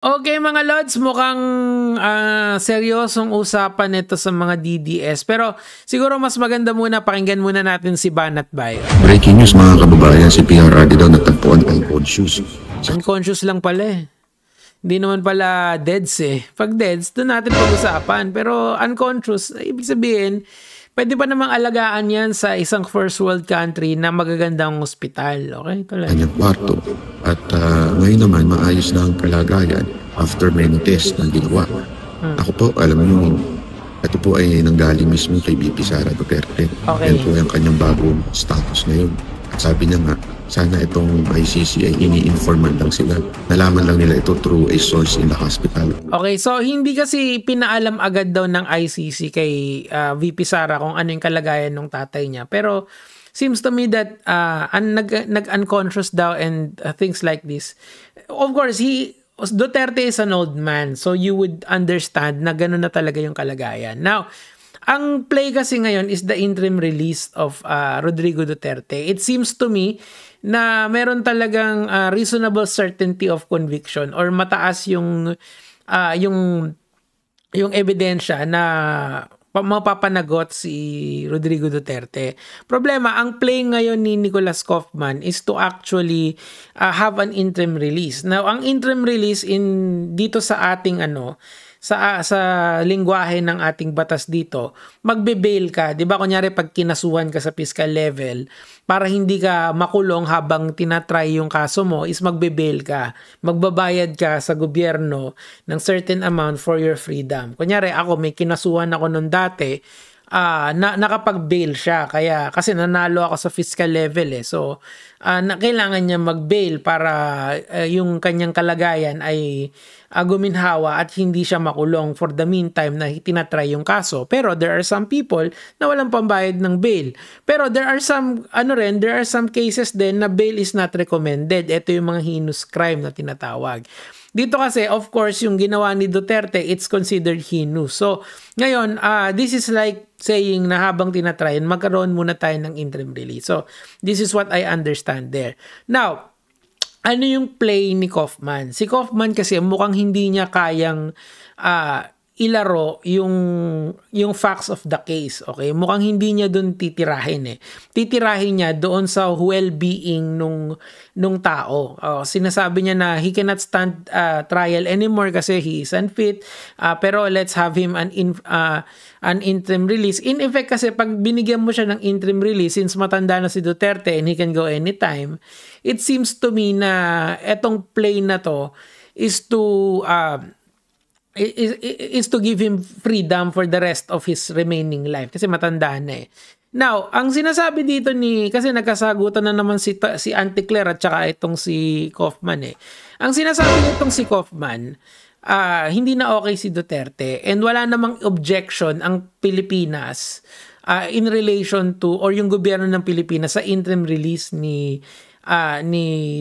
Okay mga lods, mukhang seryosong usapan ito sa mga DDS. Pero siguro mas maganda muna, pakinggan muna natin si Banat Bay. Breaking news mga kababayan, si PRRD daw natagpuan unconscious. Unconscious lang pala eh. Hindi naman pala deads eh. Pag deads, doon natin pag-usapan. Pero unconscious, ibig sabihin, pwede pa namang alagaan yan sa isang first world country na magagandang ospital. Okay? Kanyang kwarto. At ngayon naman, maayos na ang kalagayan after many tests na ginawa. Ako po, alam niyo, ito po ay nanggaling mismo kay VP Sara Duterte. Okay. Yan po yung kanyang bagong status ngayon. At sabi niya nga, sana itong ICC ay ini-informan lang sila. Nalaman lang nila ito through a source in the hospital. Okay, so hindi kasi pinaalam agad daw ng ICC kay VP Sara kung ano yung kalagayan ng tatay niya. Pero seems to me that nag-unconscious daw and things like this. Of course, Duterte is an old man, so you would understand na gano'n na talaga yung kalagayan. Now, ang play kasi ngayon is the interim release of Rodrigo Duterte. It seems to me na meron talagang reasonable certainty of conviction or mataas yung ebidensya na mapapanagot si Rodrigo Duterte. Problema, ang play ngayon ni Nicholas Kaufman is to actually have an interim release. Now, ang interim release dito sa ating sa lingwahe ng ating batas dito, magbe-bail ka. 'Di ba kunyari pag kinasuhan ka sa fiscal level, para hindi ka makulong habang tinatry yung kaso mo, is magbe-bail ka. Magbabayad ka sa gobyerno ng certain amount for your freedom. Kunyari ako, may kinasuhan ako nung dati, nakapag-bail siya kasi nanalo ako sa fiscal level eh. So kailangan niya mag-bail para yung kanyang kalagayan ay guminhawa at hindi siya makulong for the meantime na tinatry yung kaso. Pero there are some people na walang pambayad ng bail. Pero there are some cases din na bail is not recommended. Ito yung mga heinous crime na tinatawag. Dito kasi, of course, yung ginawa ni Duterte, it's considered heinous. So, ngayon, this is like saying na habang tinatryan, magkaroon muna tayo ng interim release. So, this is what I understand there. Now, ano yung play ni Kaufman? Si Kaufman kasi mukhang hindi niya kayang ilaro yung facts of the case. Okay? Mukhang hindi niya doon titirahin eh. Titirahin niya doon sa well-being nung tao. Sinasabi niya na he cannot stand trial anymore kasi he is unfit. Pero let's have him an interim release. In effect kasi pag binigyan mo siya ng interim release, since matanda na si Duterte and he can go anytime, it seems to me na etong play na to is to give him freedom for the rest of his remaining life kasi matanda na eh. Now, ang sinasabi dito kasi nagkasagutan na naman si Auntie Claire at saka itong si Kaufman eh. Ang sinasabi nitong si Kaufman, hindi na okay si Duterte and wala namang objection ang Pilipinas in relation to or yung gobyerno ng Pilipinas sa interim release ni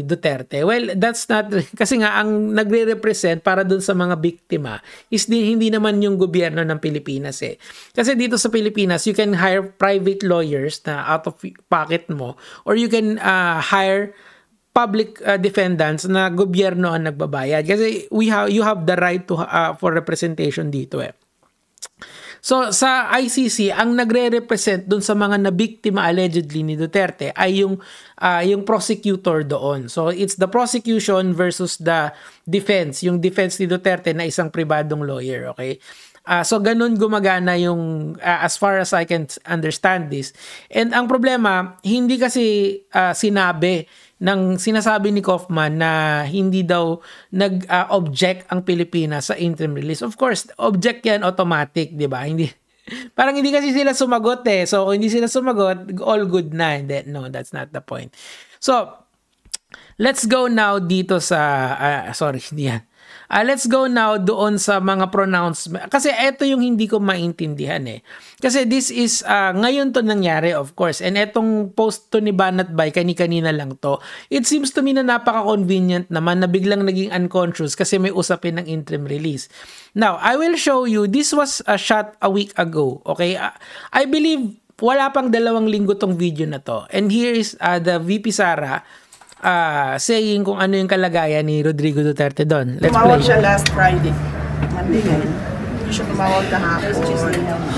Duterte. Well, that's not kasi nga ang nagre-represent para dun sa mga biktima is hindi naman yung gobyerno ng Pilipinas eh. Kasi dito sa Pilipinas, you can hire private lawyers na out of pocket mo or you can hire public defendants na gobyerno ang nagbabayad. Kasi you have the right to for representation dito eh. So, sa ICC, ang nagre-represent dun sa mga nabiktima allegedly ni Duterte ay yung prosecutor doon. So, it's the prosecution versus the defense. Yung defense ni Duterte na isang pribadong lawyer, okay? So, ganun gumagana yung as far as I can understand this. And ang problema, hindi kasi sinasabi ni Kaufman na hindi daw nag-object ang Pilipinas sa interim release. Of course, object yan automatic, di ba? Parang hindi kasi sila sumagot eh. So, kung hindi sila sumagot, all good na. No, that's not the point. So, let's go now dito sa, hindi yan. Let's go now doon sa mga pronouncement. Kasi ito yung hindi ko maintindihan eh. Kasi this is, ngayon to nangyari of course. And etong post to ni Banat Bay, kani-kanina lang to. It seems to me na napaka-convenient naman na biglang naging unconscious kasi may usapin ng interim release. Now, I will show you, this was shot a week ago. Okay? I believe wala pang 2 linggo tong video na to. And here is the VP Sara saying kung ano yung kalagayan ni Rodrigo Duterte doon. Let's play. Tumawag siya last Friday. Monday ngayon. Hindi siya tumawag kahapon.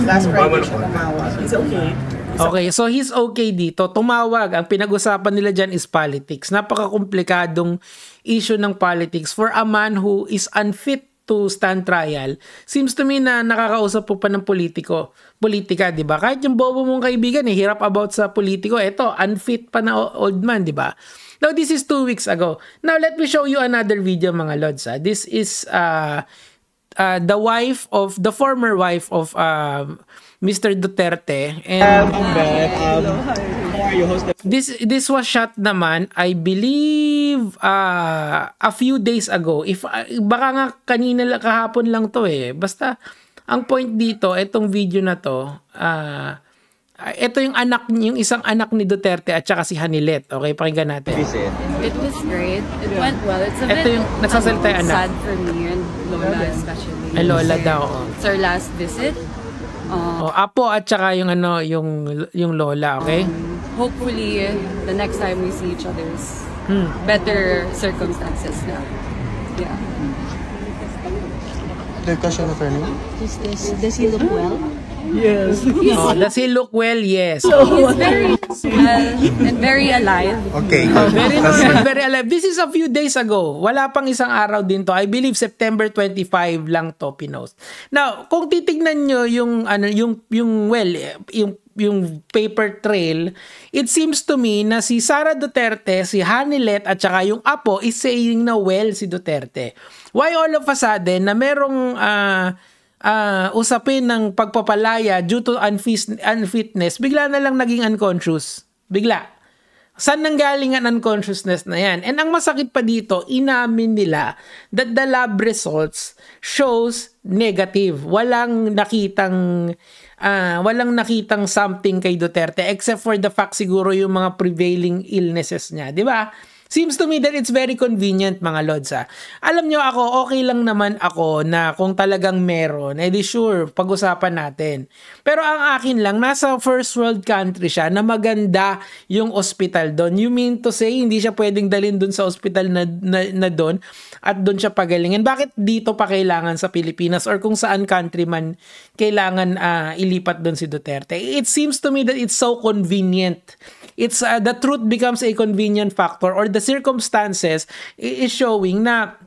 Last Friday siya tumawag. It's okay. Okay, so he's okay dito. Tumawag. Ang pinag-usapan nila dyan is politics. Napaka-komplikadong issue ng politics for a man who is unfit to stand trial. Seems to me na nakakausap po pa ng politika, di ba? Kahit yung bobo mong kaibigan, hirap about sa politiko. Eto, unfit pa na old man, di ba? Now, this is 2 weeks ago. Now, let me show you another video, mga lods. This is the former wife of Mr. Duterte. And this was shot naman, I believe, a few days ago. Baka nga kanina kahapon lang to eh. Basta, ang point dito, itong video na to, ito yung isang anak ni Duterte at saka si Hanilet. Okay, pakinggan natin. It was great. It went well. It's a ito bit yung nagsasalita yung anak. sad for me and Lola especially. Ay, Lola daw. It's our last visit. Apo at saka yung yung Lola, okay? Hopefully, the next time we see each other's better circumstances na. Yeah. The question, attorney? Does he look well? Yes. Does he look well? Yes. He's very and very alive. Okay. Very normal, very alive. This is a few days ago. Wala pang isang araw din to. I believe September 25 lang to pinost. Now, kung titignan nyo yung paper trail, it seems to me na si Sara Duterte, si Hanilet at saka yung apo is saying na well si Duterte. Why all of a sudden na merong usapin ng pagpapalaya due to unfitness, bigla na lang naging unconscious. Bigla. Saan nanggaling ang unconsciousness na yan? And ang masakit pa dito, inamin nila that the lab results shows negative. Walang nakitang something kay Duterte except for the fact siguro yung mga prevailing illnesses niya. Di ba? Seems to me that it's very convenient, mga lods. Alam nyo ako, okay lang naman ako na kung talagang meron, edi sure, pag-usapan natin. Pero ang akin lang, nasa first world country siya na maganda yung hospital doon. You mean to say, hindi siya pwedeng dalhin doon sa hospital na doon at doon siya pagalingin. Bakit dito pa kailangan sa Pilipinas or kung saan country man kailangan ilipat doon si Duterte? It seems to me that it's so convenient. It's the truth becomes a convenient factor or the circumstances is showing na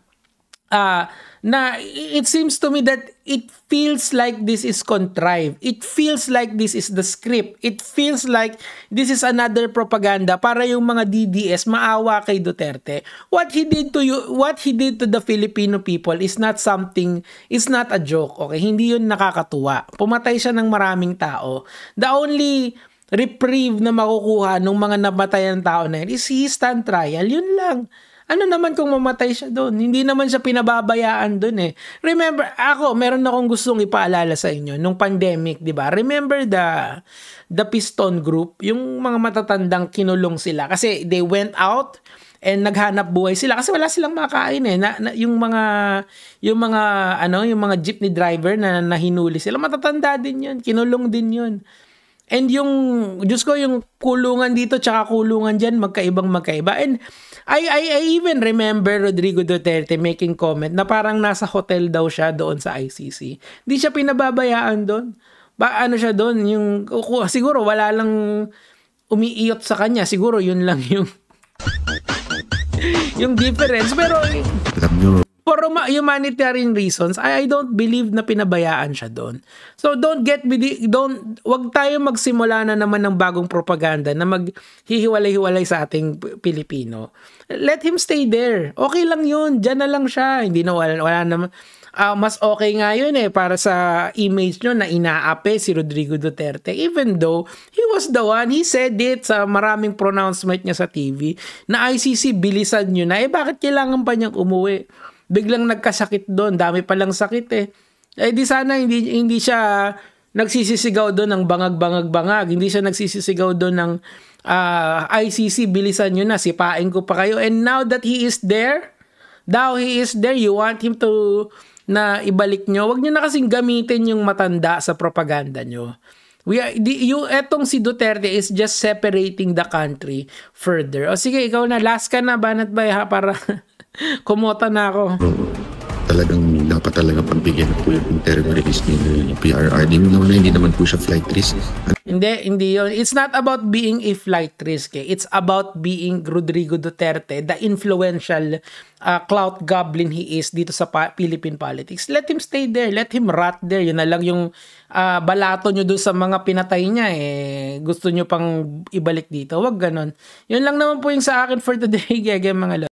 it seems to me that it feels like this is contrived. It feels like this is the script. It feels like this is another propaganda para yung mga DDS maawa kay Duterte. What he did to the Filipino people is not a joke. Okay, hindi yun nakakatuwa. Pumatay siya ng maraming tao. The only reprieve na makukuha ng mga namatayan tao na yun is his stand trial. Yun lang. Ano naman kung mamatay siya doon? Hindi naman siya pinababayaan doon eh. Remember, meron akong gustong ipaalala sa inyo nung pandemic, di ba? Remember the Piston Group, yung mga matatandang kinulong sila kasi they went out and naghanap buhay sila kasi wala silang makain eh. Yung mga jeepney driver na nahinuli sila, matatanda din yun, kinulong din yun. And yung kulungan dito tsaka kulungan dyan, magkaiba. And I even remember Rodrigo Duterte making comment na parang nasa hotel daw siya doon sa ICC. Hindi siya pinababayaan doon. Ano siya doon? Siguro wala lang umiiyot sa kanya. Siguro yun lang yung difference. Pero Alam nyo, for humanitarian reasons, I don't believe na pinabayaan siya doon. So wag tayo magsimula na naman ng bagong propaganda na maghihiwalay-hiwalay sa ating Pilipino. Let him stay there. Okay lang yun. Diyan na lang siya. Hindi na wala naman. Mas okay nga yun para sa image nyo na inaape si Rodrigo Duterte. Even though he was the one, he said it sa maraming pronouncement niya sa TV na ICC, bilisan nyo na. Bakit kailangan pa niyang umuwi? Biglang nagkasakit doon, dami palang sakit di sana hindi siya nagsisisigaw doon ng bangag-bangag-bangag, hindi siya nagsisisigaw doon ng ICC, bilisan nyo na, sipain ko pa kayo. And now that he is there, you want him to na ibalik nyo. Wag nyo na kasing gamitin yung matanda sa propaganda nyo. Etong si Duterte is just separating the country further. O sige, ikaw na, last ka na, Banat Bay, ha, para kumota na ako. Talagang dapat talaga pagbigyan po yung interim release ni PRR. Hindi naman po siya flight risk. Hindi yun. It's not about being a flight risk. It's about being Rodrigo Duterte, the influential clout goblin he is dito sa Philippine politics. Let him stay there. Let him rot there. Yun na lang yung balato nyo doon sa mga pinatay niya. Gusto nyo pang ibalik dito. Wag ganon. Yun lang naman po yung sa akin for today, Gege, mga